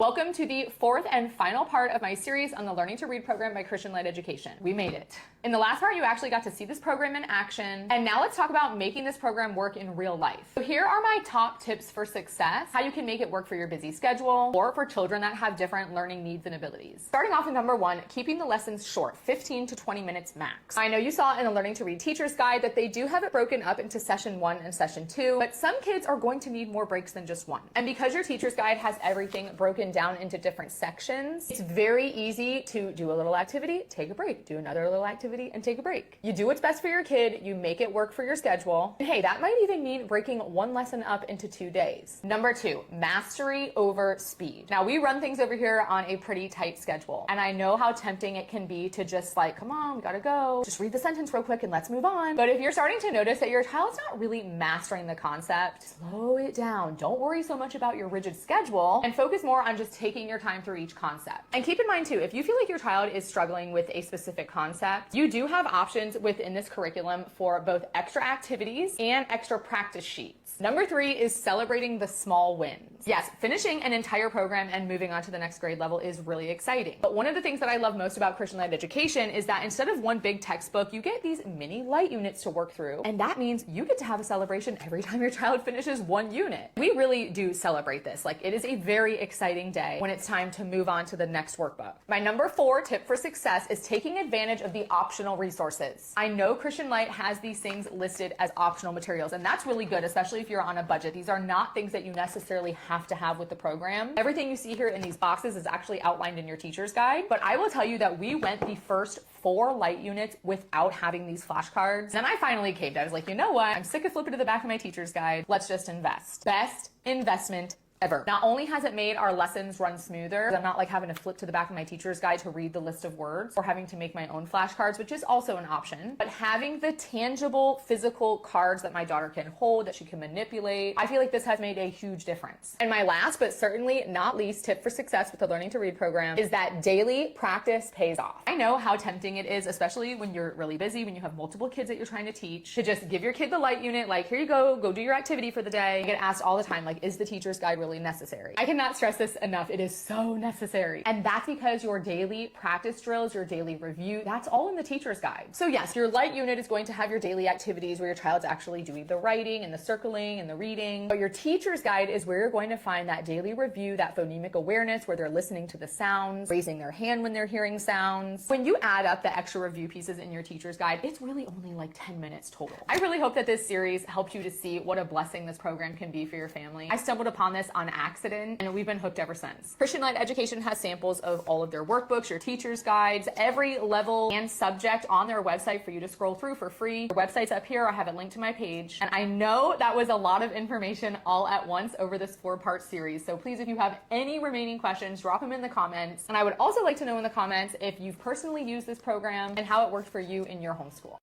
Welcome to the fourth and final part of my series on the Learning to Read program by Christian Light Education. We made it. In the last part, you actually got to see this program in action. And now let's talk about making this program work in real life. So here are my top tips for success, how you can make it work for your busy schedule or for children that have different learning needs and abilities. Starting off with number one, keeping the lessons short, 15 to 20 minutes max. I know you saw in the Learning to Read Teacher's Guide that they do have it broken up into session 1 and session 2, but some kids are going to need more breaks than just one. And because your teacher's guide has everything broken down into different sections, it's very easy to do a little activity, take a break, do another little activity, and take a break. You do what's best for your kid, you make it work for your schedule. And hey, that might even mean breaking one lesson up into 2 days. Number two, mastery over speed. Now we run things over here on a pretty tight schedule, and I know how tempting it can be to just like, come on, we gotta go, just read the sentence real quick and let's move on. But if you're starting to notice that your child's not really mastering the concept, slow it down. Don't worry so much about your rigid schedule and focus more on just taking your time through each concept. And keep in mind too, if you feel like your child is struggling with a specific concept, you do have options within this curriculum for both extra activities and extra practice sheets. Number three is celebrating the small wins. Yes, finishing an entire program and moving on to the next grade level is really exciting. But one of the things that I love most about Christian Light Education is that instead of one big textbook, you get these mini light units to work through. And that means you get to have a celebration every time your child finishes one unit. We really do celebrate this. Like, it is a very exciting day when it's time to move on to the next workbook. My number four tip for success is taking advantage of the optional resources. I know Christian Light has these things listed as optional materials, and that's really good, especially if you're on a budget. These are not things that you necessarily have to have with the program. Everything you see here in these boxes is actually outlined in your teacher's guide, but I will tell you that we went the first 4 light units without having these flashcards. Then I finally caved. I was like, you know what? I'm sick of flipping to the back of my teacher's guide. Let's just invest. Best investment ever. Not only has it made our lessons run smoother, I'm not like having to flip to the back of my teacher's guide to read the list of words or having to make my own flashcards, which is also an option, but having the tangible physical cards that my daughter can hold, that she can manipulate, I feel like this has made a huge difference. And my last, but certainly not least tip for success with the Learning to Read program is that daily practice pays off. I know how tempting it is, especially when you're really busy, when you have multiple kids that you're trying to teach, to just give your kid the light unit, like, here you go do your activity for the day. I get asked all the time, like, is the teacher's guide really necessary? I cannot stress this enough. It is so necessary. And that's because your daily practice drills, your daily review, that's all in the teacher's guide. So yes, your light unit is going to have your daily activities where your child's actually doing the writing and the circling and the reading. But your teacher's guide is where you're going to find that daily review, that phonemic awareness, where they're listening to the sounds, raising their hand when they're hearing sounds. When you add up the extra review pieces in your teacher's guide, it's really only like 10 minutes total. I really hope that this series helped you to see what a blessing this program can be for your family. I stumbled upon this on accident, and we've been hooked ever since. Christian Light Education has samples of all of their workbooks, your teacher's guides, every level and subject on their website for you to scroll through for free. Their website's up here. I have it linked to my page. And I know that was a lot of information all at once over this 4-part series. So please, if you have any remaining questions, drop them in the comments. And I would also like to know in the comments if you've personally used this program and how it worked for you in your homeschool.